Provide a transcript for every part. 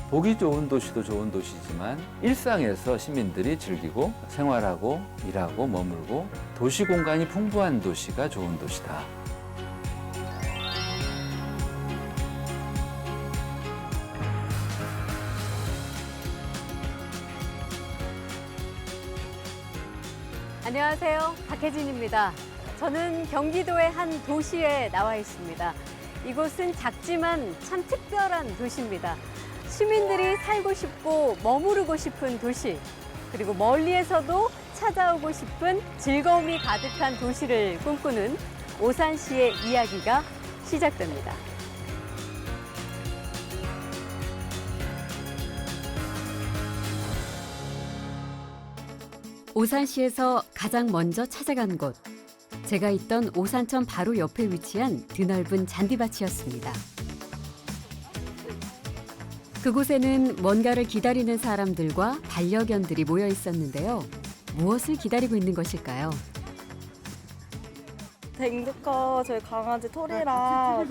보기 좋은 도시도 좋은 도시지만 일상에서 시민들이 즐기고 생활하고 일하고 머물고 도시 공간이 풍부한 도시가 좋은 도시다. 안녕하세요. 박혜진입니다. 저는 경기도의 한 도시에 나와 있습니다. 이곳은 작지만 참 특별한 도시입니다. 시민들이 살고 싶고 머무르고 싶은 도시, 그리고 멀리에서도 찾아오고 싶은 즐거움이 가득한 도시를 꿈꾸는 오산시의 이야기가 시작됩니다. 오산시에서 가장 먼저 찾아간 곳, 제가 있던 오산천 바로 옆에 위치한 드넓은 잔디밭이었습니다. 그곳에는 뭔가를 기다리는 사람들과 반려견들이 모여 있었는데요. 무엇을 기다리고 있는 것일까요? 댕두커 저희 강아지 토리랑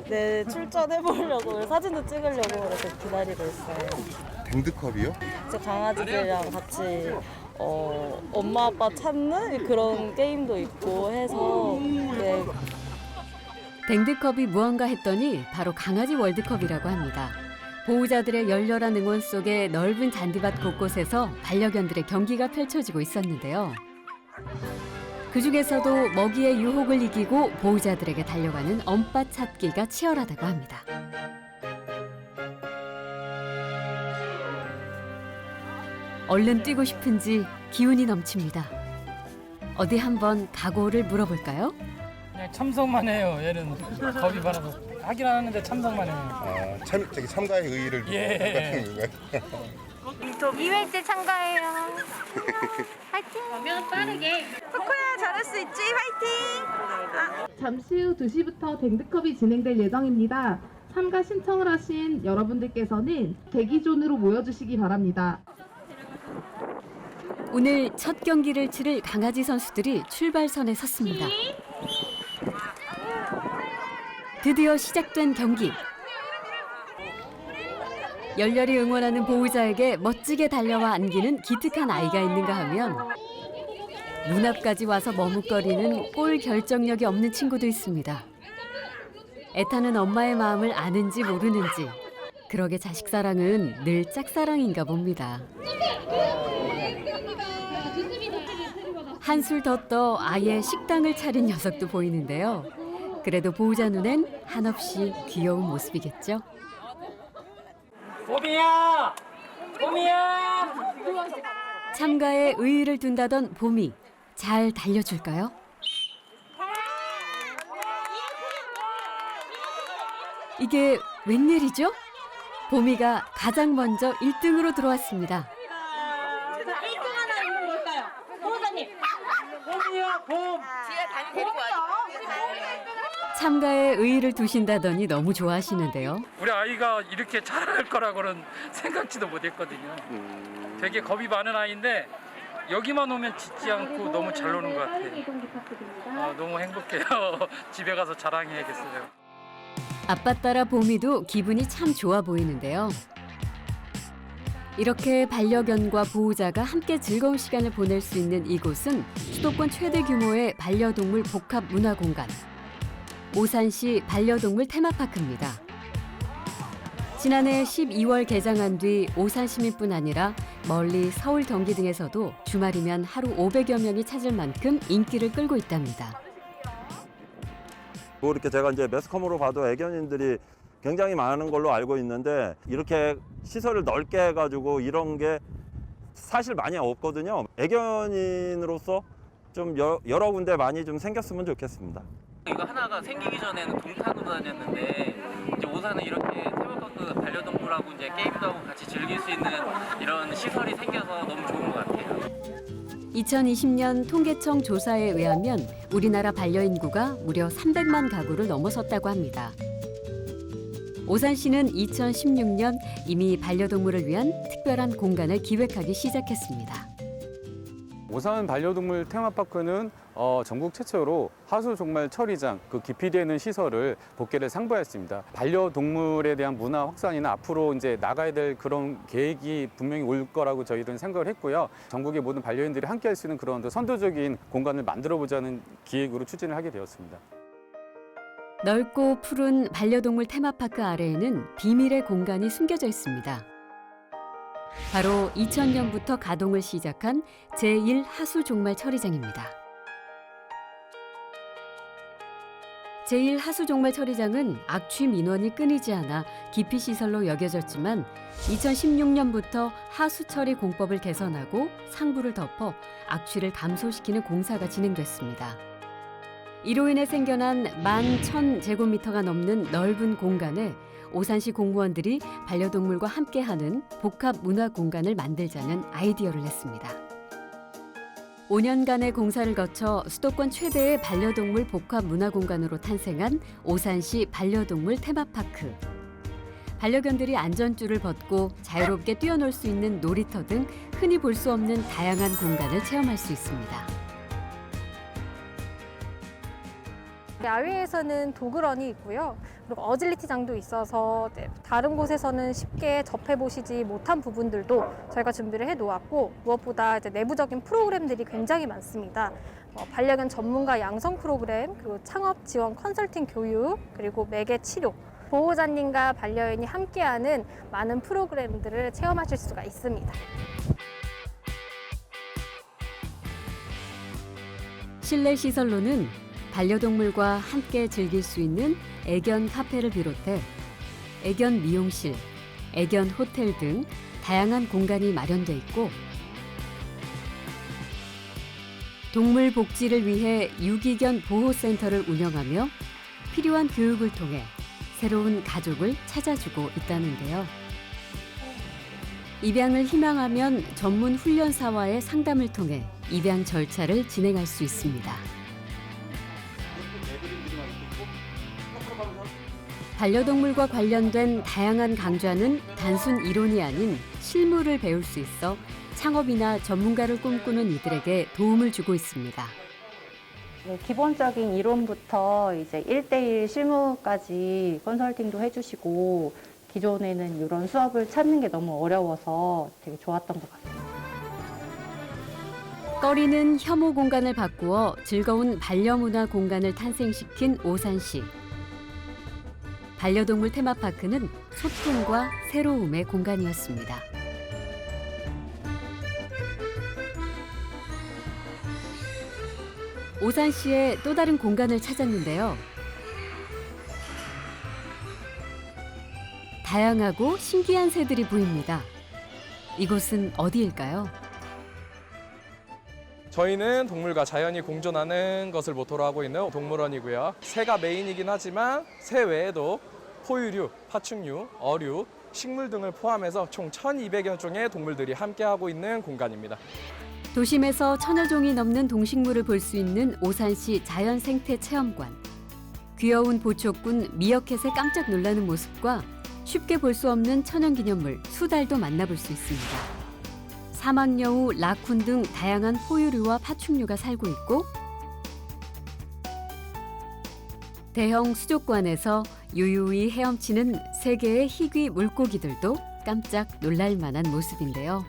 네, 출전해보려고 사진도 찍으려고 이렇게 기다리고 있어요. 댕드컵이요? 제 강아지들이랑 같이 엄마 아빠 찾는 그런 게임도 있고 해서 네. 댕드컵이 무언가 했더니 바로 강아지 월드컵이라고 합니다. 보호자들의 열렬한 응원 속에 넓은 잔디밭 곳곳에서 반려견들의 경기가 펼쳐지고 있었는데요. 그중에서도 먹이의 유혹을 이기고 보호자들에게 달려가는 엄빠 찾기가 치열하다고 합니다. 얼른 뛰고 싶은지 기운이 넘칩니다. 어디 한번 각오를 물어볼까요? 그냥 참석만 해요. 얘는 겁이 많아서 하긴 하는데 참석만 해요. 아, 참가의 의의를 예. 건가요? 2회째 참가해요. 화이팅! 그러면 빠르게. 코코야 잘할 수 있지? 화이팅! 잠시 후 2시부터 댕드컵이 진행될 예정입니다. 참가 신청을 하신 여러분들께서는 대기존으로 모여주시기 바랍니다. 오늘 첫 경기를 치를 강아지 선수들이 출발선에 섰습니다. 드디어 시작된 경기. 열렬히 응원하는 보호자에게 멋지게 달려와 안기는 기특한 아이가 있는가 하면 문 앞까지 와서 머뭇거리는 골 결정력이 없는 친구도 있습니다. 애타는 엄마의 마음을 아는지 모르는지 그러게 자식 사랑은 늘 짝사랑인가 봅니다. 한술 더 떠 아예 식당을 차린 녀석도 보이는데요. 그래도 보호자 눈엔 한없이 귀여운 모습이겠죠. 봄이야! 봄이야! 참가에 의의를 둔다던 봄이 잘 달려줄까요? 이게 웬일이죠? 봄이가 가장 먼저 1등으로 들어왔습니다. 봄이야, 봄! 참가에 의의를 두신다더니 너무 좋아하시는데요. 우리 아이가 이렇게 잘할 거라고는 생각지도 못했거든요. 되게 겁이 많은 아이인데 여기만 오면 짖지 않고 너무 잘 노는 것 같아요. 너무 행복해요. 집에 가서 자랑해야겠어요. 아빠 따라 봄이도 기분이 참 좋아 보이는데요. 이렇게 반려견과 보호자가 함께 즐거운 시간을 보낼 수 있는 이곳은 수도권 최대 규모의 반려동물 복합 문화공간 오산시 반려동물 테마파크입니다. 지난해 12월 개장한 뒤 오산 시민뿐 아니라 멀리 서울, 경기 등에서도 주말이면 하루 500여 명이 찾을 만큼 인기를 끌고 있답니다. 뭐 이렇게 제가 이제 매스컴으로 봐도 애견인들이 굉장히 많은 걸로 알고 있는데 이렇게 시설을 넓게 해가지고 이런 게 사실 많이 없거든요. 애견인으로서 좀 여러 군데 많이 좀 생겼으면 좋겠습니다. 이거 하나가 생기기 전에는 동탄으로 다녔는데 이제 오산은 이렇게 테마파크 반려동물하고 이제 게임도 하고 같이 즐길 수 있는 이런 시설이 생겨서 너무 좋은 것 같아요. 2020년 통계청 조사에 의하면 우리나라 반려인구가 무려 300만 가구를 넘어섰다고 합니다. 오산시는 2016년 이미 반려동물을 위한 특별한 공간을 기획하기 시작했습니다. 오산 반려동물 테마파크는 전국 최초로 하수 종말 처리장 그 기피되어 있는 시설을 복개를 상부하였습니다. 반려동물에 대한 문화 확산이나 앞으로 이제 나가야 될 그런 계획이 분명히 올 거라고 저희들은 생각을 했고요. 전국의 모든 반려인들이 함께할 수 있는 그런 선도적인 공간을 만들어 보자는 기획으로 추진을 하게 되었습니다. 넓고 푸른 반려동물 테마파크 아래에는 비밀의 공간이 숨겨져 있습니다. 바로 2000년부터 가동을 시작한 제1하수 종말 처리장입니다. 제1하수 종말 처리장은 악취 민원이 끊이지 않아 기피시설로 여겨졌지만 2016년부터 하수 처리 공법을 개선하고 상부를 덮어 악취를 감소시키는 공사가 진행됐습니다. 이로 인해 생겨난 11,000제곱미터가 넘는 넓은 공간에 오산시 공무원들이 반려동물과 함께하는 복합 문화 공간을 만들자는 아이디어를 냈습니다. 5년간의 공사를 거쳐 수도권 최대의 반려동물 복합 문화 공간으로 탄생한 오산시 반려동물 테마파크. 반려견들이 안전줄을 벗고 자유롭게 뛰어놀 수 있는 놀이터 등 흔히 볼 수 없는 다양한 공간을 체험할 수 있습니다. 야외에서는 도그런이 있고요. 그리고 어질리티장도 있어서 다른 곳에서는 쉽게 접해보시지 못한 부분들도 저희가 준비를 해놓았고, 무엇보다 이제 내부적인 프로그램들이 굉장히 많습니다. 반려견 전문가 양성 프로그램, 그리고 창업 지원 컨설팅 교육, 그리고 매개 치료, 보호자님과 반려인이 함께하는 많은 프로그램들을 체험하실 수가 있습니다. 실내 시설로는 반려동물과 함께 즐길 수 있는 애견 카페를 비롯해 애견 미용실, 애견 호텔 등 다양한 공간이 마련돼 있고, 동물 복지를 위해 유기견 보호센터를 운영하며 필요한 교육을 통해 새로운 가족을 찾아주고 있다는데요. 입양을 희망하면 전문 훈련사와의 상담을 통해 입양 절차를 진행할 수 있습니다. 반려동물과 관련된 다양한 강좌는 단순 이론이 아닌 실무를 배울 수 있어 창업이나 전문가를 꿈꾸는 이들에게 도움을 주고 있습니다. 네, 기본적인 이론부터 이제 1:1 실무까지 컨설팅도 해주시고, 기존에는 이런 수업을 찾는 게 너무 어려워서 되게 좋았던 것 같아요. 꺼리는 혐오 공간을 바꾸어 즐거운 반려문화 공간을 탄생시킨 오산시. 반려동물 테마파크는 소통과 새로움의 공간이었습니다. 오산시의 또 다른 공간을 찾았는데요. 다양하고 신기한 새들이 보입니다. 이곳은 어디일까요? 저희는 동물과 자연이 공존하는 것을 모토로 하고 있는 동물원이고요. 새가 메인이긴 하지만 새 외에도 포유류, 파충류, 어류, 식물 등을 포함해서 총 1,200여 종의 동물들이 함께하고 있는 공간입니다. 도심에서 1000여 종이 넘는 동식물을 볼 수 있는 오산시 자연생태체험관. 귀여운 보초꾼 미어캣의 깜짝 놀라는 모습과 쉽게 볼 수 없는 천연기념물 수달도 만나볼 수 있습니다. 사막여우, 라쿤 등 다양한 포유류와 파충류가 살고 있고, 대형 수족관에서 유유히 헤엄치는 3개의 희귀 물고기들도 깜짝 놀랄 만한 모습인데요.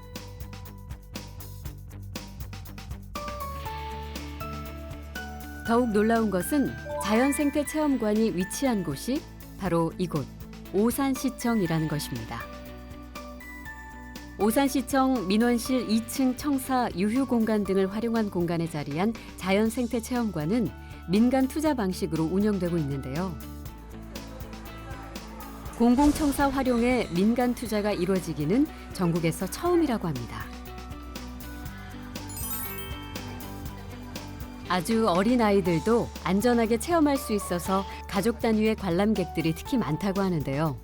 더욱 놀라운 것은 자연생태체험관이 위치한 곳이 바로 이곳 오산시청이라는 것입니다. 오산시청 민원실 2층 청사 유휴공간 등을 활용한 공간에 자리한 자연생태체험관은 민간 투자 방식으로 운영되고 있는데요. 공공청사 활용에 민간 투자가 이루어지기는 전국에서 처음이라고 합니다. 아주 어린 아이들도 안전하게 체험할 수 있어서 가족 단위의 관람객들이 특히 많다고 하는데요.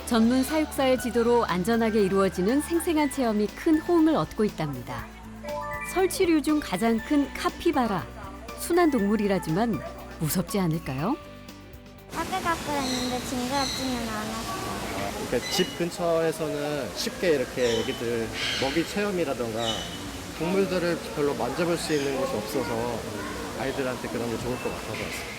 전문 사육사의 지도로 안전하게 이루어지는 생생한 체험이 큰 호응을 얻고 있답니다. 설치류 중 가장 큰 카피바라. 순한 동물이라지만 무섭지 않을까요? 생각을 했는데 징그럽지는 않았어요. 그러니까 집 근처에서는 쉽게 이렇게 애기들 먹이 체험이라던가 동물들을 별로 만져볼 수 있는 곳이 없어서 아이들한테 그런 게 좋을 것 같아서 왔어요.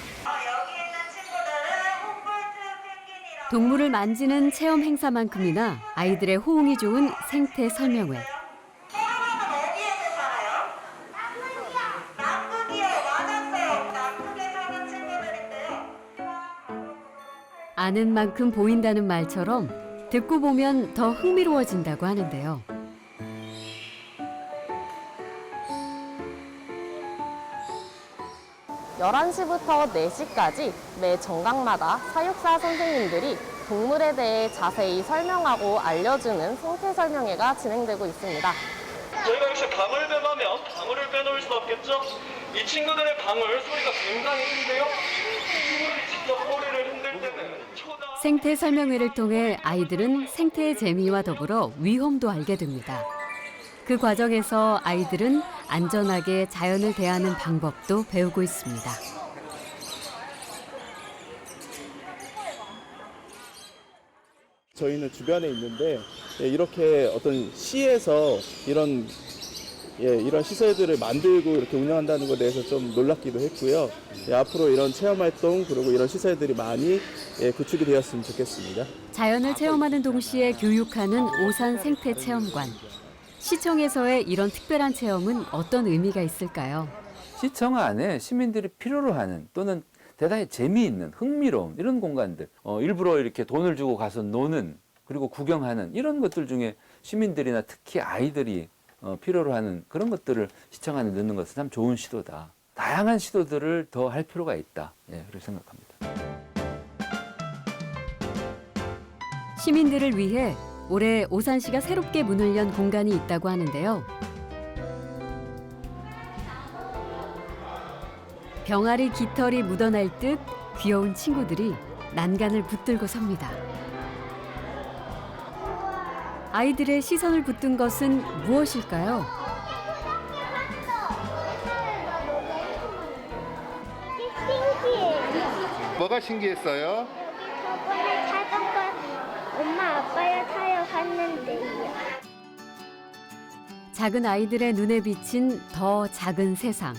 동물을 만지는 체험 행사만큼이나 아이들의 호응이 좋은 생태 설명회. 아는 만큼 보인다는 말처럼 듣고 보면 더 흥미로워진다고 하는데요. (11시부터) (4시까지) 매 정각마다 사육사 선생님들이 동물에 대해 자세히 설명하고 알려주는 생태 설명회가 진행되고 있습니다. 저희가 역시 방울뱀하면 방울을 빼놓을 수 없겠죠? 이 친구들의 방울 소리가 굉장히 큰데요. 직접 꼬리를 흔들 때는 생태 설명회를 통해 아이들은 생태의 재미와 더불어 위험도 알게 됩니다. 그 과정에서 아이들은 안전하게 자연을 대하는 방법도 배우고 있습니다. 저희는 주변에 있는데 이렇게 어떤 시에서 이런 시설들을 만들고 이렇게 운영한다는 것에 대해서 좀 놀랍기도 했고요. 앞으로 이런 체험활동 그리고 이런 시설들이 많이 구축이 되었으면 좋겠습니다. 자연을 체험하는 동시에 교육하는 오산 생태체험관. 시청에서의 이런 특별한 체험은 어떤 의미가 있을까요? 시청 안에 시민들이 필요로 하는 또는 대단히 재미있는 흥미로운 이런 공간들, 일부러 이렇게 돈을 주고 가서 노는 그리고 구경하는 이런 것들 중에 시민들이나 특히 아이들이 필요로 하는 그런 것들을 시청 안에 넣는 것은 참 좋은 시도다. 다양한 시도들을 더 할 필요가 있다. 그렇게 생각합니다. 시민들을 위해 올해 오산시가 새롭게 문을 연 공간이 있다고 하는데요. 병아리 깃털이 묻어날 듯 귀여운 친구들이 난간을 붙들고 섭니다. 아이들의 시선을 붙든 것은 무엇일까요? 뭐가 신기했어요? 저번에 자전거 엄마 아빠랑 타러 갔는데요. 작은 아이들의 눈에 비친 더 작은 세상.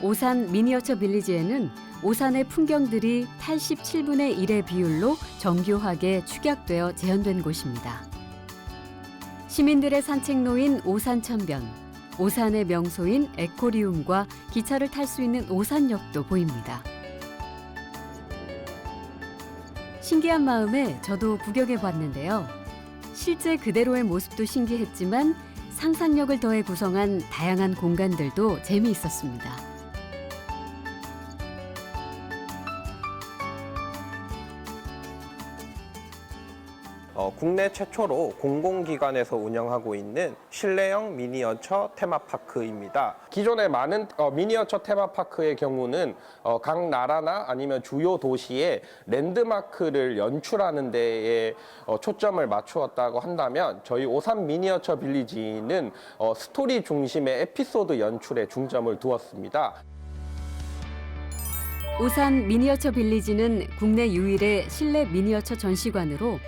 오산 미니어처 빌리지에는 오산의 풍경들이 87분의 1의 비율로 정교하게 축약되어 재현된 곳입니다. 시민들의 산책로인 오산천변, 오산의 명소인 에코리움과 기차를 탈 수 있는 오산역도 보입니다. 신기한 마음에 저도 구경해 봤는데요. 실제 그대로의 모습도 신기했지만 상상력을 더해 구성한 다양한 공간들도 재미있었습니다. 국내 최초로 공공기관에서 운영하고 있는 실내형 미니어처 테마파크입니다. 기존의 많은 미니어처 테마파크의 경우는 각 나라나 아니면 주요 도시의 랜드마크를 연출하는 데에 초점을 맞추었다고 한다면 저희 오산 미니어처 빌리지는 스토리 중심의 에피소드 연출에 중점을 두었습니다. 오산 미니어처 빌리지는 국내 유일의 실내 미니어처 전시관으로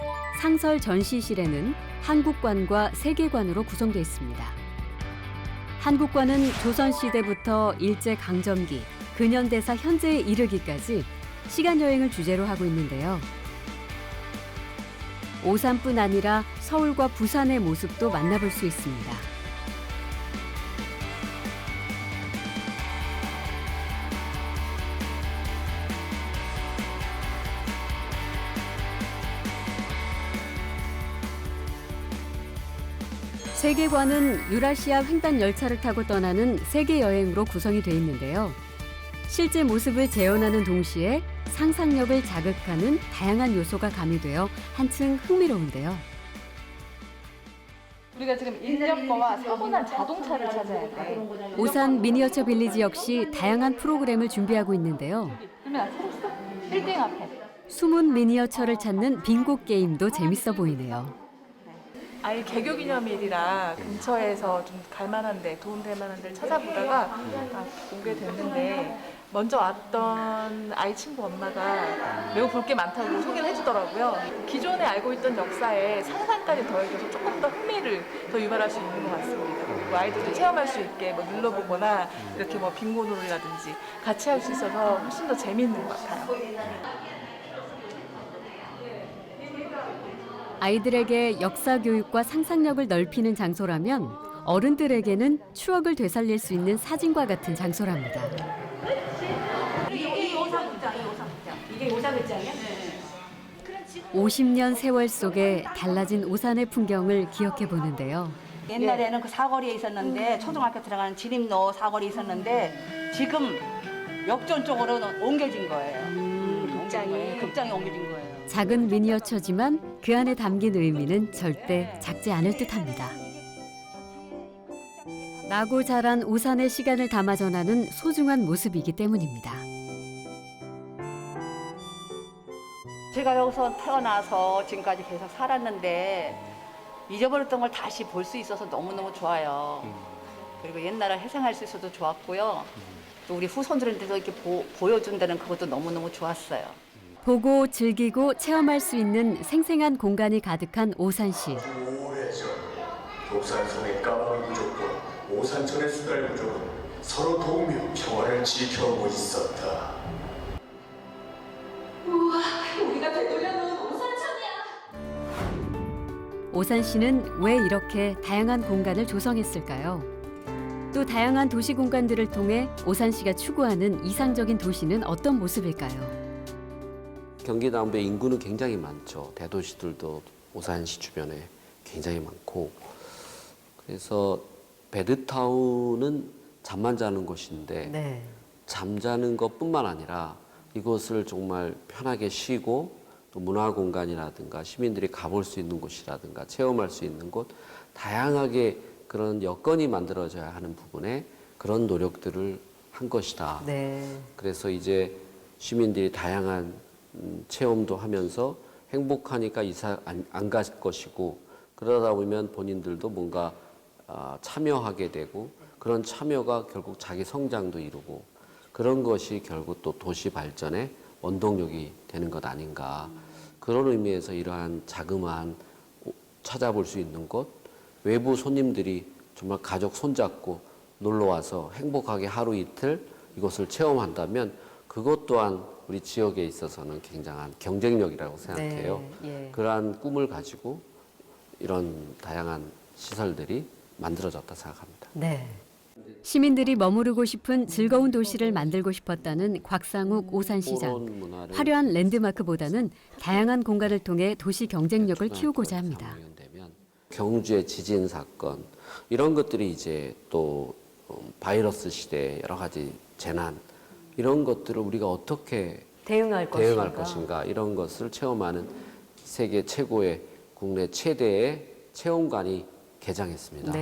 상설 전시실에는 한국관과 세계관으로 구성되어 있습니다. 한국관은 조선시대부터 일제강점기, 근현대사 현재에 이르기까지 시간여행을 주제로 하고 있는데요. 오산뿐 아니라 서울과 부산의 모습도 만나볼 수 있습니다. 세계관은 유라시아 횡단 열차를 타고 떠나는 세계 여행으로 구성이 돼 있는데요. 실제 모습을 재현하는 동시에 상상력을 자극하는 다양한 요소가 가미되어 한층 흥미로운데요. 우리가 지금 인력거와 타고난 자동차를 찾아야 돼. 오산 미니어처 빌리지 역시 다양한 프로그램을 준비하고 있는데요. 그러면 찾았어? 1등 앞에. 숨은 미니어처를 찾는 빙고 게임도 재밌어 보이네요. 아이 개교 기념일이라 근처에서 좀 갈만한데 도움될 만한 데를 찾아보다가 공개됐는데 먼저 왔던 아이 친구 엄마가 매우 볼 게 많다고 소개를 해주더라고요. 기존에 알고 있던 역사에 상상까지 더해져서 조금 더 흥미를 더 유발할 수 있는 것 같습니다. 그리고 아이들도 체험할 수 있게 뭐 눌러보거나 이렇게 뭐 빙고놀이라든지 같이 할 수 있어서 훨씬 더 재미있는 것 같아요. 아이들에게 역사 교육과 상상력을 넓히는 장소라면 어른들에게는 추억을 되살릴 수 있는 사진과 같은 장소랍니다. 이게 오산극장. 이게 오산극장이야? 50년 세월 속에 달라진 오산의 풍경을 기억해 보는데요. 옛날에는 그 사거리에 있었는데 초등학교 들어가는 진입로 사거리에 있었는데 지금 역전 쪽으로 옮겨진 거예요. 극장이 옮겨진 거예요. 작은 미니어처지만 그 안에 담긴 의미는 절대 작지 않을 듯합니다. 나고 자란 오산의 시간을 담아 전하는 소중한 모습이기 때문입니다. 제가 여기서 태어나서 지금까지 계속 살았는데 잊어버렸던 걸 다시 볼 수 있어서 너무너무 좋아요. 그리고 옛날을 회상할 수 있어서 좋았고요. 또 우리 후손들한테도 이렇게 보여준다는 그것도 너무너무 좋았어요. 보고 즐기고 체험할 수 있는 생생한 공간이 가득한 오산시. 오래전 도산성의 까마귀 부족과 오산천의 수달 부족은 서로 도우며 평화를 지켜오고 있었다. 우와, 우리가 되돌려놓은 오산천이야. 오산시는 왜 이렇게 다양한 공간을 조성했을까요? 또 다양한 도시 공간들을 통해 오산시가 추구하는 이상적인 도시는 어떤 모습일까요? 경기 남부의 인구는 굉장히 많죠. 대도시들도 오산시 주변에 굉장히 많고, 그래서 베드타운은 잠만 자는 곳인데 잠자는 것뿐만 아니라 이곳을 정말 편하게 쉬고 또 문화공간이라든가 시민들이 가볼 수 있는 곳이라든가 체험할 수 있는 곳, 다양하게 그런 여건이 만들어져야 하는 부분에 그런 노력들을 한 것이다. 그래서 이제 시민들이 다양한 체험도 하면서 행복하니까 이사 안 갈 것이고, 그러다 보면 본인들도 뭔가 참여하게 되고, 그런 참여가 결국 자기 성장도 이루고, 그런 것이 결국 또 도시 발전의 원동력이 되는 것 아닌가. 그런 의미에서 이러한 자그마한 찾아볼 수 있는 곳, 외부 손님들이 정말 가족 손잡고 놀러와서 행복하게 하루 이틀 이것을 체험한다면 그것 또한 우리 지역에 있어서는 굉장한 경쟁력이라고 생각해요. 그러한 꿈을 가지고 이런 다양한 시설들이 만들어졌다 생각합니다. 시민들이 머무르고 싶은 즐거운 도시를 만들고 싶었다는 곽상욱 오산시장. 화려한 랜드마크보다는 다양한 공간을 통해 도시 경쟁력을 키우고자 합니다. 경주의 지진 사건, 이런 것들이 이제 또 바이러스 시대 여러 가지 재난, 이런 것들을 우리가 어떻게 대응할 것인가, 이런 것을 체험하는 세계 최고의 국내 최대의 체험관이 개장했습니다.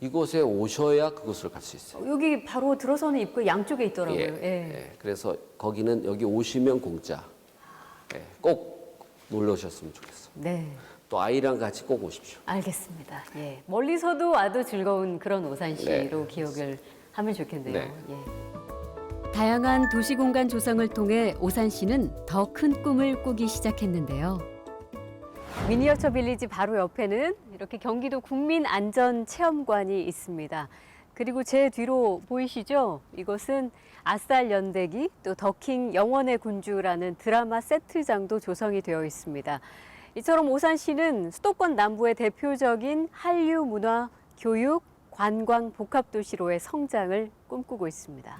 이곳에 오셔야 그곳을 갈 수 있어요. 여기 바로 들어서는 입구 양쪽에 있더라고요. 그래서 거기는 여기 오시면 공짜. 꼭 놀러 오셨으면 좋겠어요. 또 아이랑 같이 꼭 오십시오. 알겠습니다. 멀리서도 와도 즐거운 그런 오산시로 기억을 하면 좋겠네요. 다양한 도시 공간 조성을 통해 오산시는 더 큰 꿈을 꾸기 시작했는데요. 미니어처 빌리지 바로 옆에는 이렇게 경기도 국민안전체험관이 있습니다. 그리고 제 뒤로 보이시죠? 이것은 아쌀 연대기, 또 더킹 영원의 군주라는 드라마 세트장도 조성이 되어 있습니다. 이처럼 오산시는 수도권 남부의 대표적인 한류 문화, 교육, 관광 복합도시로의 성장을 꿈꾸고 있습니다.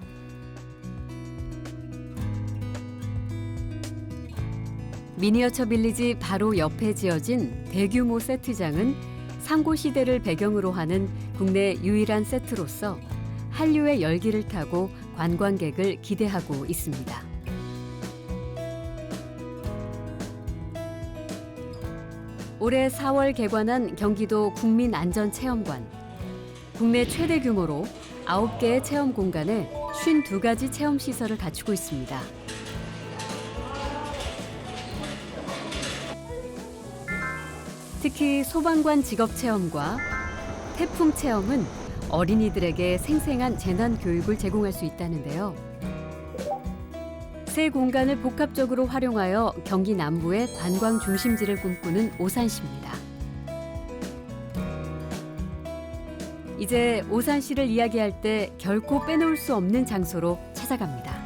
미니어처 빌리지 바로 옆에 지어진 대규모 세트장은 상고시대를 배경으로 하는 국내 유일한 세트로서 한류의 열기를 타고 관광객을 기대하고 있습니다. 올해 4월 개관한 경기도 국민안전체험관. 국내 최대 규모로 9개의 체험 공간에 52가지 체험시설을 갖추고 있습니다. 특히 소방관 직업체험과 태풍체험은 어린이들에게 생생한 재난 교육을 제공할 수 있다는데요. 새 공간을 복합적으로 활용하여 경기 남부의 관광 중심지를 꿈꾸는 오산시입니다. 이제 오산시를 이야기할 때 결코 빼놓을 수 없는 장소로 찾아갑니다.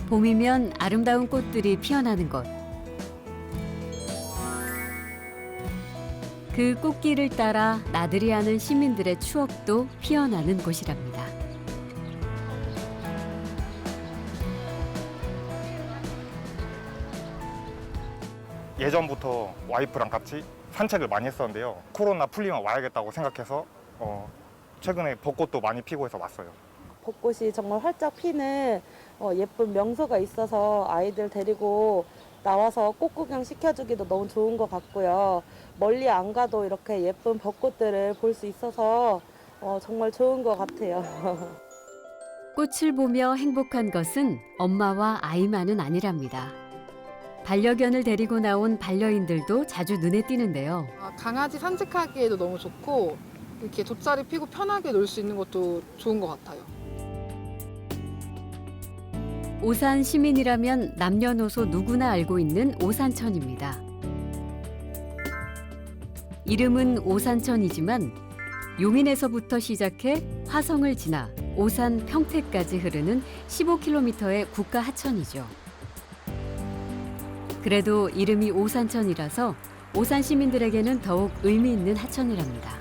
봄이면 아름다운 꽃들이 피어나는 곳. 그 꽃길을 따라 나들이 하는 시민들의 추억도 피어나는 곳이랍니다. 예전부터 와이프랑 같이 산책을 많이 했었는데요. 코로나 풀리면 와야겠다고 생각해서 최근에 벚꽃도 많이 피고 해서 왔어요. 벚꽃이 정말 활짝 피는 예쁜 명소가 있어서 아이들 데리고 나와서 꽃 구경 시켜주기도 너무 좋은 것 같고요. 멀리 안 가도 이렇게 예쁜 벚꽃들을 볼 수 있어서 정말 좋은 것 같아요. 꽃을 보며 행복한 것은 엄마와 아이만은 아니랍니다. 반려견을 데리고 나온 반려인들도 자주 눈에 띄는데요. 강아지 산책하기에도 너무 좋고 이렇게 돗자리 피고 편하게 놀 수 있는 것도 좋은 것 같아요. 오산 시민이라면 남녀노소 누구나 알고 있는 오산천입니다. 이름은 오산천이지만 용인에서부터 시작해 화성을 지나 오산 평택까지 흐르는 15km의 국가 하천이죠. 그래도 이름이 오산천이라서 오산 시민들에게는 더욱 의미 있는 하천이랍니다.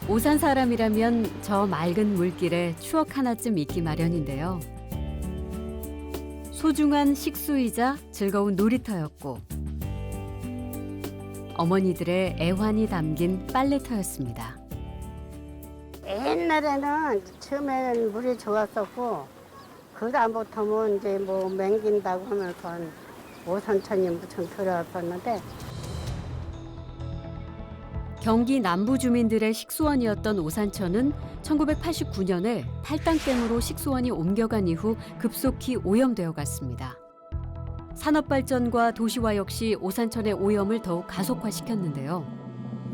오산 사람이라면 저 맑은 물길에 추억 하나쯤 있기 마련인데요. 소중한 식수이자 즐거운 놀이터였고 어머니들의 애환이 담긴 빨래터였습니다. 옛날에는 처음에는 물이 좋았었고 그 다음부터는 이제 뭐 맹긴다고 하면서 오산천이 무척 들어왔었는데 경기 남부 주민들의 식수원이었던 오산천은 1989년에 탈당댐으로 식수원이 옮겨간 이후 급속히 오염되어 갔습니다. 산업발전과 도시화 역시 오산천의 오염을 더욱 가속화시켰는데요.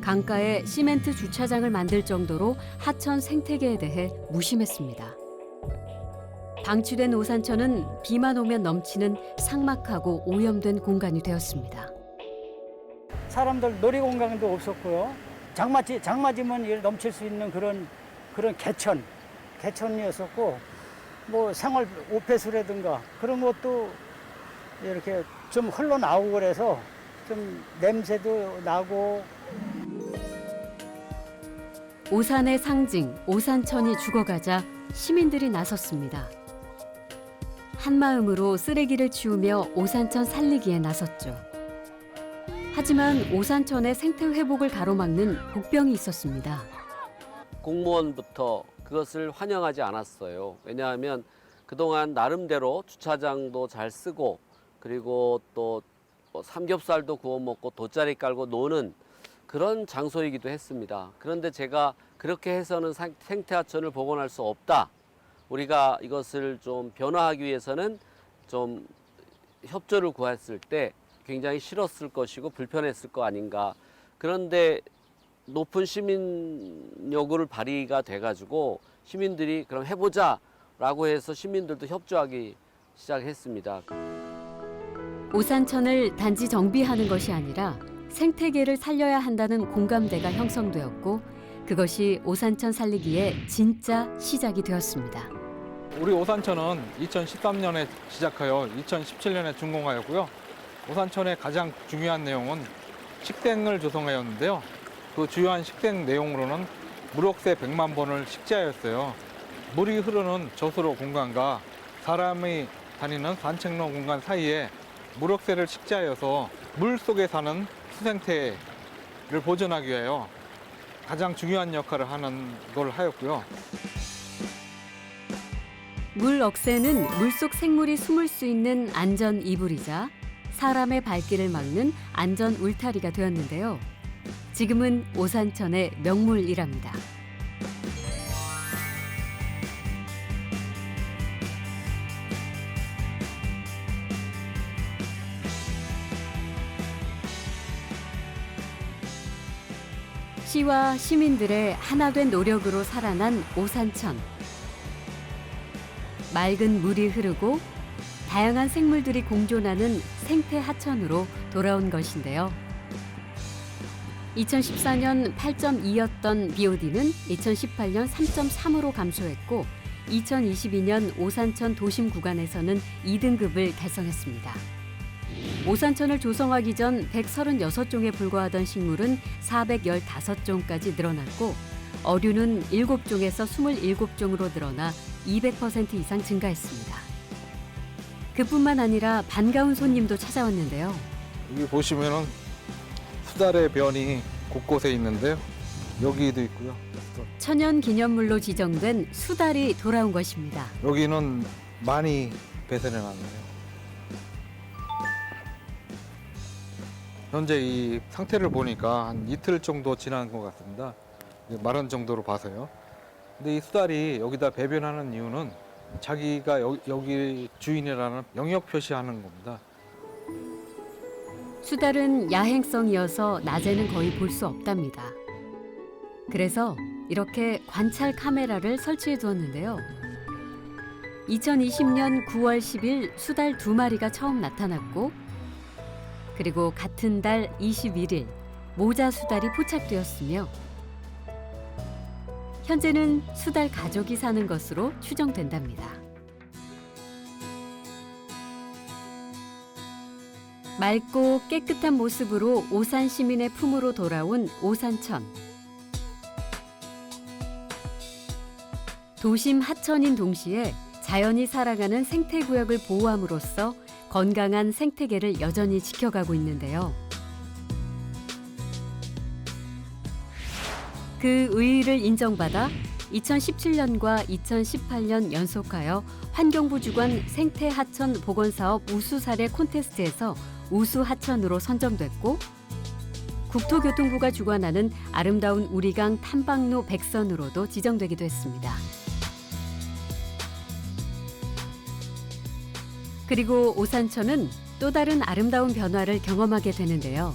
강가에 시멘트 주차장을 만들 정도로 하천 생태계에 대해 무심했습니다. 방치된 오산천은 비만 오면 넘치는 삭막하고 오염된 공간이 되었습니다. 사람들 놀이공간도 없었고요. 장마지면 넘칠 수 있는 그런 개천이었었고, 뭐 생활 오폐수라든가 그런 것도 이렇게 좀 흘러나오고 그래서 좀 냄새도 나고. 오산의 상징 오산천이 죽어가자 시민들이 나섰습니다. 한마음으로 쓰레기를 치우며 오산천 살리기에 나섰죠. 하지만 오산천의 생태 회복을 가로막는 복병이 있었습니다. 공무원부터 그것을 환영하지 않았어요. 왜냐하면 그동안 나름대로 주차장도 잘 쓰고 그리고 또 삼겹살도 구워 먹고 돗자리 깔고 노는 그런 장소이기도 했습니다. 그런데 제가 그렇게 해서는 생태하천을 복원할 수 없다. 우리가 이것을 좀 변화하기 위해서는 좀 협조를 구했을 때 굉장히 싫었을 것이고 불편했을 거 아닌가. 그런데 높은 시민 요구를 발의가 돼가지고 시민들이 그럼 해보자라고 해서 시민들도 협조하기 시작했습니다. 오산천을 단지 정비하는 것이 아니라 생태계를 살려야 한다는 공감대가 형성되었고 그것이 오산천 살리기의 진짜 시작이 되었습니다. 우리 오산천은 2013년에 시작하여 2017년에 준공하였고요. 오산천의 가장 중요한 내용은 식생을 조성하였는데요. 그 주요한 식생 내용으로는 물옥새 100만 번을 식재하였어요. 물이 흐르는 저수로 공간과 사람이 다니는 산책로 공간 사이에 물옥새를 식재하여서 물 속에 사는 수생태를 보존하기 위하여 가장 중요한 역할을 하는 걸 하였고요. 물억새는 물속 생물이 숨을 수 있는 안전 이불이자 사람의 발길을 막는 안전 울타리가 되었는데요. 지금은 오산천의 명물이랍니다. 시와 시민들의 하나 된 노력으로 살아난 오산천. 맑은 물이 흐르고 다양한 생물들이 공존하는 생태 하천으로 돌아온 것인데요. 2014년 8.2였던 BOD는 2018년 3.3으로 감소했고 2022년 오산천 도심 구간에서는 2등급을 달성했습니다. 오산천을 조성하기 전 136종에 불과하던 식물은 415종까지 늘어났고 어류는 7종에서 27종으로 늘어나 200% 이상 증가했습니다. 그뿐만 아니라 반가운 손님도 찾아왔는데요. 여기 보시면은 수달의 변이 곳곳에 있는데요. 여기도 있고요. 천연 기념물로 지정된 수달이 돌아온 것입니다. 여기는 많이 배설해 놨네요. 현재 이 상태를 보니까 한 이틀 정도 지난 것 같습니다. 마른 정도로 봐서요. 근데 이 수달이 여기다 배변하는 이유는 자기가 여기 주인이라는 영역 표시하는 겁니다. 수달은 야행성이어서 낮에는 거의 볼 수 없답니다. 그래서 이렇게 관찰 카메라를 설치해 두었는데요. 2020년 9월 10일 수달 2마리가 처음 나타났고 그리고 같은 달 21일 모자 수달이 포착되었으며 현재는 수달 가족이 사는 것으로 추정된답니다. 맑고 깨끗한 모습으로 오산 시민의 품으로 돌아온 오산천. 도심 하천인 동시에 자연이 살아가는 생태구역을 보호함으로써 건강한 생태계를 여전히 지켜가고 있는데요. 그 의의를 인정받아 2017년과 2018년 연속하여 환경부 주관 생태하천 복원사업 우수 사례 콘테스트에서 우수 하천으로 선정됐고 국토교통부가 주관하는 아름다운 우리강 탐방로 100선으로도 지정되기도 했습니다. 그리고 오산천은 또 다른 아름다운 변화를 경험하게 되는데요.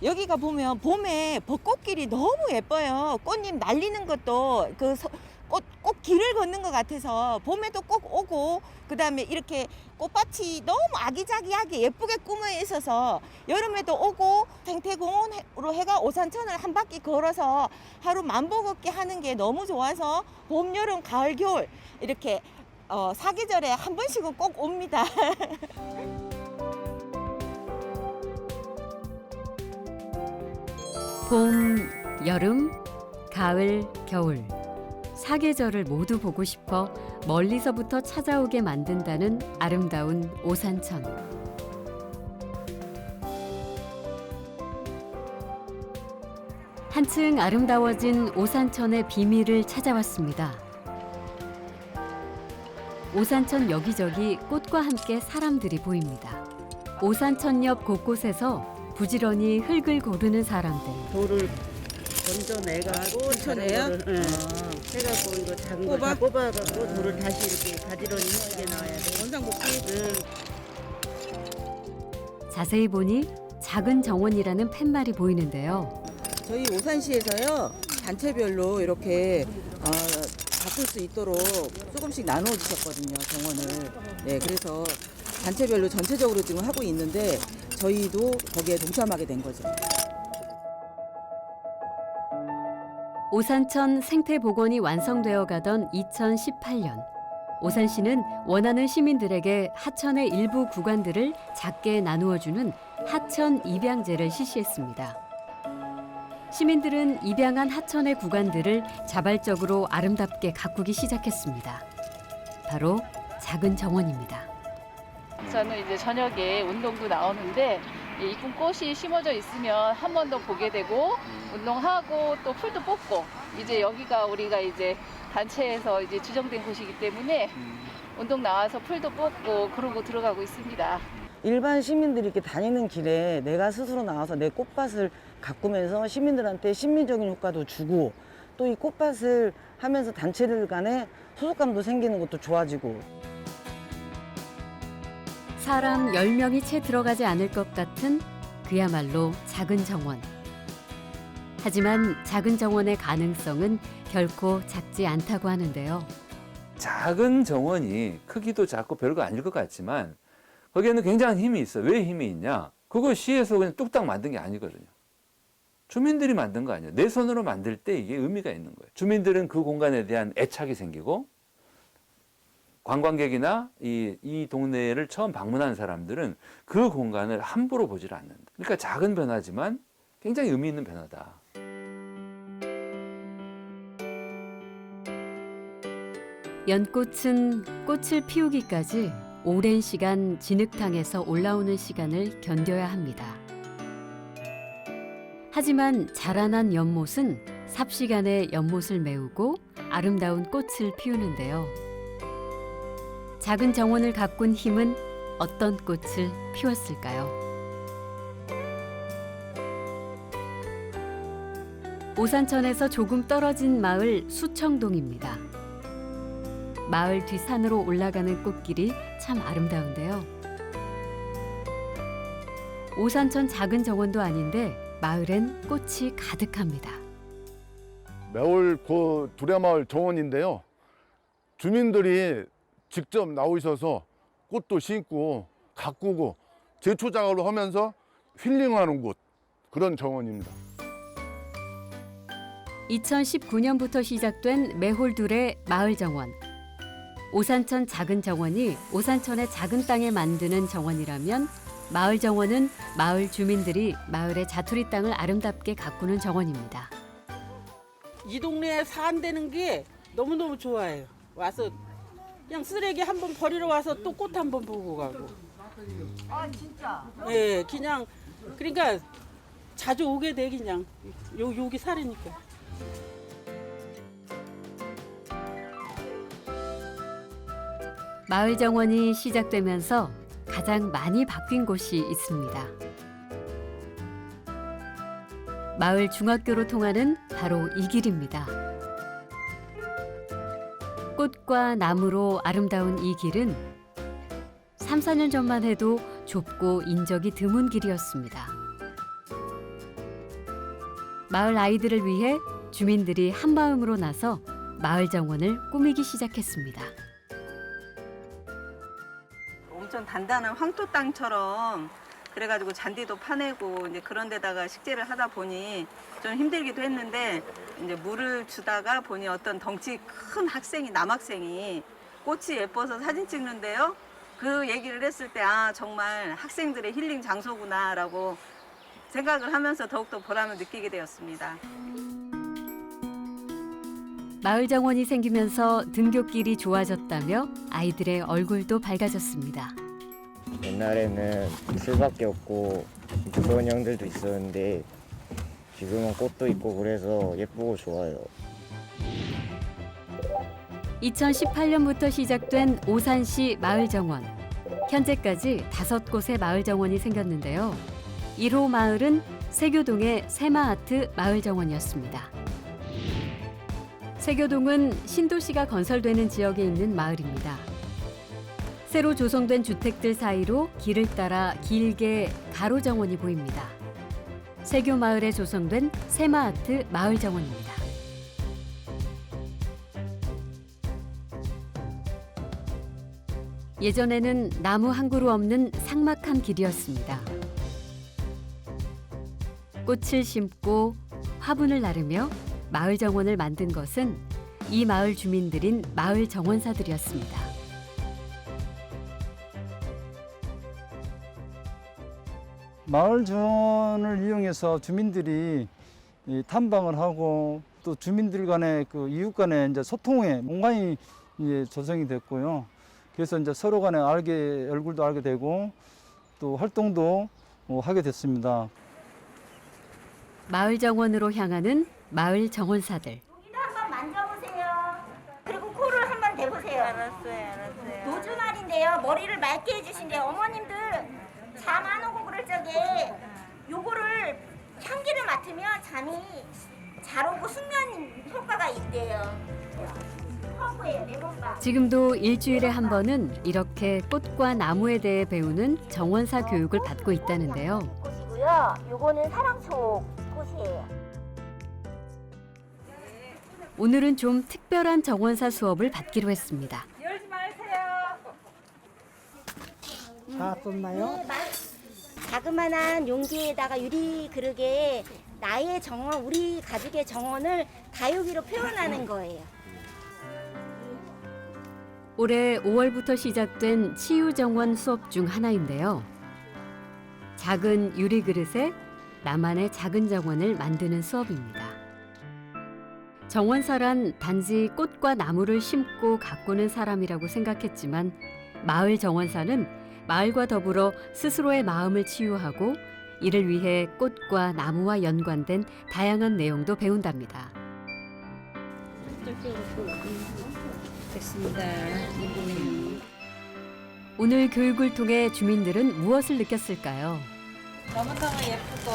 여기가 보면 봄에 벚꽃길이 너무 예뻐요. 꽃잎 날리는 것도 꽃 길을 걷는 것 같아서 봄에도 꼭 오고 그다음에 이렇게 꽃밭이 너무 아기자기하게 예쁘게 꾸며 있어서 여름에도 오고 생태공원으로 해가 오산천을 한 바퀴 걸어서 하루 만보 걷기 하는 게 너무 좋아서 봄, 여름, 가을, 겨울 이렇게 사계절에 한 번씩은 꼭 옵니다. 봄, 여름, 가을, 겨울. 사계절을 모두 보고 싶어 멀리서부터 찾아오게 만든다는 아름다운 오산천. 한층 아름다워진 오산천의 비밀을 찾아왔습니다. 오산천 여기저기 꽃과 함께 사람들이 보입니다. 오산천 옆 곳곳에서 부지런히 흙을 고르는 사람들. 돌을 건져내갖고 꽂혀내요? 해갖고 이거 작은 거 다 뽑아갖고 돌을 다시 이렇게 가지런히 이게 나와야 돼. 원상 복귀. 자세히 보니 작은 정원이라는 팻말이 보이는데요. 저희 오산시에서요 단체별로 이렇게 바꿀 수 있도록 조금씩 나누어 주셨거든요 정원을. 네, 그래서 단체별로 전체적으로 지금 하고 있는데 저희도 거기에 동참하게 된 거죠. 오산천 생태복원이 완성되어 가던 2018년, 오산시는 원하는 시민들에게 하천의 일부 구간들을 작게 나누어주는 하천 입양제를 실시했습니다. 시민들은 입양한 하천의 구간들을 자발적으로 아름답게 가꾸기 시작했습니다. 바로 작은 정원입니다. 저는 이제 저녁에 운동도 나오는데 이쁜 꽃이 심어져 있으면 한 번 더 보게 되고 운동하고 또 풀도 뽑고 이제 여기가 우리가 이제 단체에서 이제 지정된 곳이기 때문에 운동 나와서 풀도 뽑고 그러고 들어가고 있습니다. 일반 시민들이 이렇게 다니는 길에 내가 스스로 나와서 내 꽃밭을 가꾸면서 시민들한테 심리적인 효과도 주고 또 이 꽃밭을 하면서 단체들 간에 소속감도 생기는 것도 좋아지고. 사람 10명이 채 들어가지 않을 것 같은 그야말로 작은 정원. 하지만 작은 정원의 가능성은 결코 작지 않다고 하는데요. 작은 정원이 크기도 작고 별거 아닐 것 같지만 거기에는 굉장한 힘이 있어요. 왜 힘이 있냐? 그거 시에서 그냥 뚝딱 만든 게 아니거든요. 주민들이 만든 거 아니에요. 내 손으로 만들 때 이게 의미가 있는 거예요. 주민들은 그 공간에 대한 애착이 생기고 관광객이나 이 동네를 처음 방문한 사람들은 그 공간을 함부로 보질 않는다. 그러니까 작은 변화지만 굉장히 의미 있는 변화다. 연꽃은 꽃을 피우기까지 오랜 시간 진흙탕에서 올라오는 시간을 견뎌야 합니다. 하지만 자라난 연못은 삽시간에 연못을 메우고 아름다운 꽃을 피우는데요. 작은 정원을 가꾼 힘은 어떤 꽃을 피웠을까요? 오산천에서 조금 떨어진 마을 수청동입니다. 마을 뒷산으로 올라가는 꽃길이 참 아름다운데요. 오산천 작은 정원도 아닌데 마을엔 꽃이 가득합니다. 매월 그 두레마을 정원인데요. 주민들이 직접 나오셔서 꽃도 심고 가꾸고 제초 작업을 하면서 힐링하는 곳, 그런 정원입니다. 2019년부터 시작된 매홀둘의 마을 정원. 오산천 작은 정원이 오산천의 작은 땅에 만드는 정원이라면 마을 정원은 마을 주민들이 마을의 자투리 땅을 아름답게 가꾸는 정원입니다. 이 동네에 산다는 게 너무너무 좋아요. 와서 그냥 쓰레기 한번 버리러 와서 또 꽃 한번 보고 가고. 아 진짜? 네, 그냥 그러니까 자주 오게 돼 그냥 여기 살으니까. 마을 정원이 시작되면서 가장 많이 바뀐 곳이 있습니다. 마을 중학교로 통하는 바로 이 길입니다. 꽃과 나무로 아름다운 이 길은 3, 4년 전만 해도 좁고 인적이 드문 길이었습니다. 마을 아이들을 위해 주민들이 한마음으로 나서 마을 정원을 꾸미기 시작했습니다. 엄청 단단한 황토 땅처럼 그래가지고 잔디도 파내고 이제 그런 데다가 식재를 하다 보니 좀 힘들기도 했는데 이제 물을 주다가 보니 어떤 덩치 큰 학생이 남학생이 꽃이 예뻐서 사진 찍는데요. 그 얘기를 했을 때 아 정말 학생들의 힐링 장소구나라고 생각을 하면서 더욱더 보람을 느끼게 되었습니다. 마을 정원이 생기면서 등굣길이 좋아졌다며 아이들의 얼굴도 밝아졌습니다. 옛날에는 술밖에 없고 무서운 형들도 있었는데 지금은 꽃도 있고 그래서 예쁘고 좋아요. 2018년부터 시작된 오산시 마을정원. 현재까지 5곳의 마을정원이 생겼는데요. 1호 마을은 세교동의 세마아트 마을정원이었습니다. 세교동은 신도시가 건설되는 지역에 있는 마을입니다. 새로 조성된 주택들 사이로 길을 따라 길게 가로정원이 보입니다. 세교 마을에 조성된 세마아트 마을정원입니다. 예전에는 나무 한 그루 없는 삭막한 길이었습니다. 꽃을 심고 화분을 나르며 마을 정원을 만든 것은 이 마을 주민들인 마을 정원사들이었습니다. 마을 정원을 이용해서 주민들이 탐방을 하고 또 주민들 간의 그 이웃 간의 이제 소통의 공간이 이제 조성이 됐고요. 그래서 이제 서로 간에 얼굴도 알게 되고 또 활동도 하게 됐습니다. 마을 정원으로 향하는 마을 정원사들. 한번 만져보세요. 그리고 코를 한번 대보세요. 알았어요. 노즈말인데요. 머리를 맑게 해주신대요. 어머님들 잠 안 오고 그럴 적에 요거를 향기를 맡으면 잠이 잘 오고 숙면 효과가 있대요. 허브에 지금도 일주일에 한 번은 이렇게 꽃과 나무에 대해 배우는 정원사 교육을 받고 있다는데요. 꽃이고요. 요거는 사랑초 꽃이에요. 오늘은 좀 특별한 정원사 수업을 받기로 했습니다. 열지 마세요. 바쁜가요? 자그만한 용기에다가 유리 그릇에 나의 정원, 우리 가족의 정원을 다육이로 표현하는 거예요. 올해 5월부터 시작된 치유정원 수업 중 하나인데요. 작은 유리 그릇에 나만의 작은 정원을 만드는 수업입니다. 정원사란 단지 꽃과 나무를 심고 가꾸는 사람이라고 생각했지만 마을 정원사는 마을과 더불어 스스로의 마음을 치유하고 이를 위해 꽃과 나무와 연관된 다양한 내용도 배운답니다. 됐습니다. 오늘 교육을 통해 주민들은 무엇을 느꼈을까요? 너무너무 예쁘고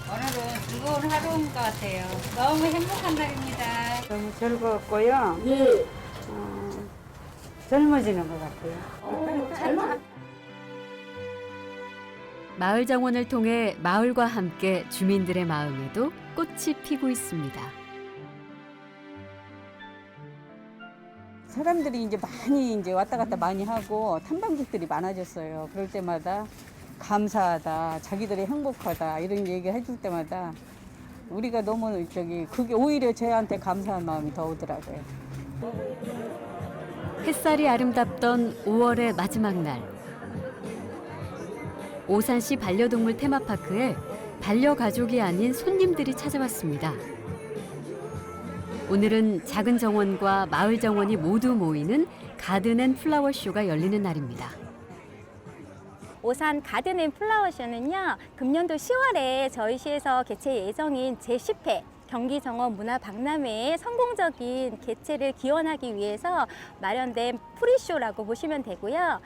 오늘은 즐거운 하루인 것 같아요. 너무 행복한 날입니다. 너무 즐거웠고요. 젊어지는 것 같아요. 마을 정원을 통해 마을과 함께 주민들의 마음에도 꽃이 피고 있습니다. 사람들이 이제 많이 이제 왔다 갔다 많이 하고 탐방객들이 많아졌어요. 그럴 때마다 감사하다, 자기들이 행복하다 이런 얘기 해줄 때마다 우리가 너무 그게 오히려 저한테 감사한 마음이 더 오더라고요. 햇살이 아름답던 5월의 마지막 날. 오산시 반려동물 테마파크에 반려가족이 아닌 손님들이 찾아왔습니다. 오늘은 작은 정원과 마을 정원이 모두 모이는 가든 앤 플라워 쇼가 열리는 날입니다. 오산 가든 앤 플라워 쇼는요, 금년도 10월에 저희 시에서 개최 예정인 제10회 경기정원 문화박람회의 성공적인 개최를 기원하기 위해서 마련된 프리쇼라고 보시면 되고요.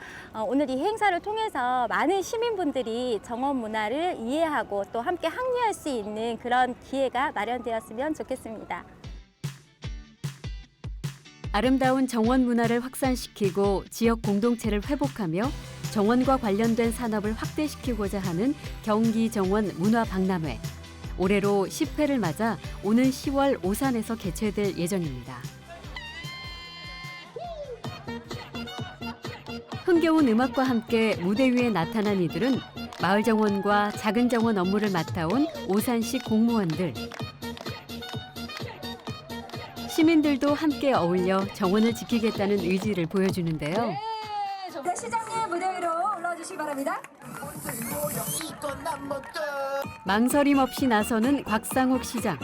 오늘 이 행사를 통해서 많은 시민분들이 정원 문화를 이해하고 또 함께 항류할 수 있는 그런 기회가 마련되었으면 좋겠습니다. 아름다운 정원 문화를 확산시키고 지역 공동체를 회복하며 정원과 관련된 산업을 확대시키고자 하는 경기정원 문화박람회. 올해로 10회를 맞아 오는 10월 오산에서 개최될 예정입니다. 흥겨운 음악과 함께 무대 위에 나타난 이들은 마을 정원과 작은 정원 업무를 맡아온 오산시 공무원들. 시민들도 함께 어울려 정원을 지키겠다는 의지를 보여주는데요. 시장님 무대 위로 올라주시기 바랍니다. 망설임 없이 나서는 곽상욱 시장.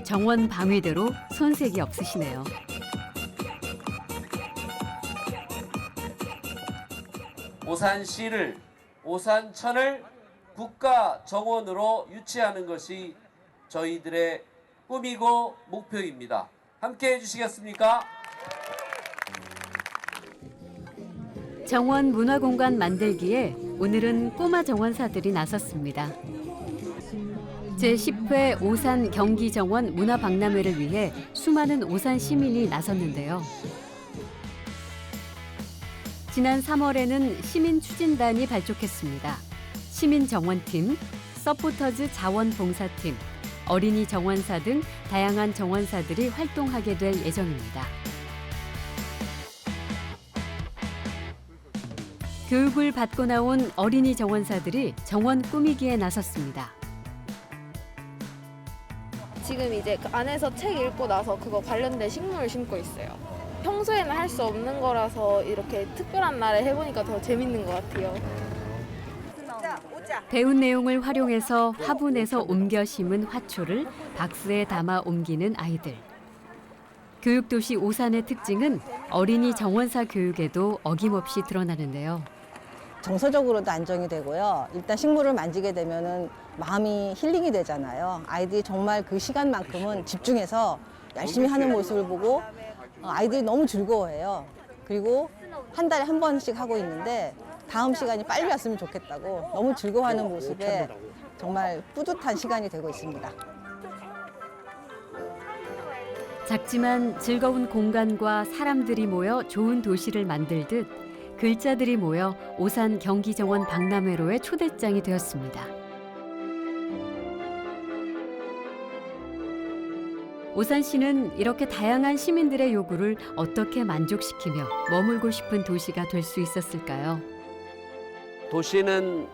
정원 방위대로 손색이 없으시네요. 오산시를, 오산천을 국가 정원으로 유치하는 것이 저희들의 꿈이고 목표입니다. 함께 해주시겠습니까? 정원 문화공간 만들기에 오늘은 꼬마 정원사들이 나섰습니다. 제10회 오산 경기정원 문화박람회를 위해 수많은 오산 시민이 나섰는데요. 지난 3월에는 시민추진단이 발족했습니다. 시민정원팀, 서포터즈 자원봉사팀, 어린이 정원사 등 다양한 정원사들이 활동하게 될 예정입니다. 교육을 받고 나온 어린이 정원사들이 정원 꾸미기에 나섰습니다. 지금 이제 그 안에서 책 읽고 나서 그거 관련된 식물을 심고 있어요. 평소에는 할 수 없는 거라서 이렇게 특별한 날에 해보니까 더 재밌는 것 같아요. 배운 내용을 활용해서 화분에서 옮겨 심은 화초를 박스에 담아 옮기는 아이들. 교육도시 오산의 특징은 어린이 정원사 교육에도 어김없이 드러나는데요. 정서적으로도 안정이 되고요. 일단 식물을 만지게 되면은 마음이 힐링이 되잖아요. 아이들이 정말 그 시간만큼은 집중해서 열심히 하는 모습을 보고 아이들이 너무 즐거워해요. 그리고 한 달에 한 번씩 하고 있는데 다음 시간이 빨리 왔으면 좋겠다고 너무 즐거워하는 모습에 정말 뿌듯한 시간이 되고 있습니다. 작지만 즐거운 공간과 사람들이 모여 좋은 도시를 만들듯 글자들이 모여 오산 경기정원 박람회로의 초대장이 되었습니다. 오산시는 이렇게 다양한 시민들의 요구를 어떻게 만족시키며 머물고 싶은 도시가 될 수 있었을까요? 도시는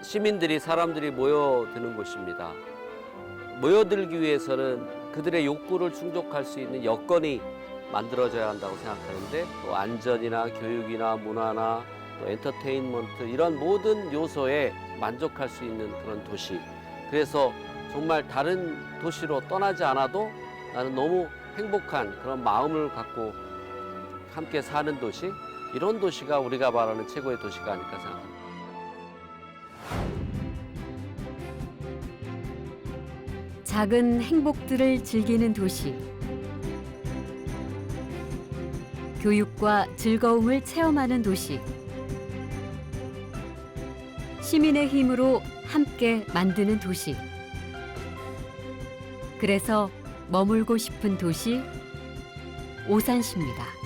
시민들이 사람들이 모여드는 곳입니다. 모여들기 위해서는 그들의 욕구를 충족할 수 있는 여건이 만들어져야 한다고 생각하는데 또 안전이나 교육이나 문화나 또 엔터테인먼트 이런 모든 요소에 만족할 수 있는 그런 도시. 그래서 정말 다른 도시로 떠나지 않아도 나는 너무 행복한 그런 마음을 갖고 함께 사는 도시, 이런 도시가 우리가 말하는 최고의 도시가 아닐까 생각합니다. 작은 행복들을 즐기는 도시. 교육과 즐거움을 체험하는 도시. 시민의 힘으로 함께 만드는 도시. 그래서 머물고 싶은 도시 오산시입니다.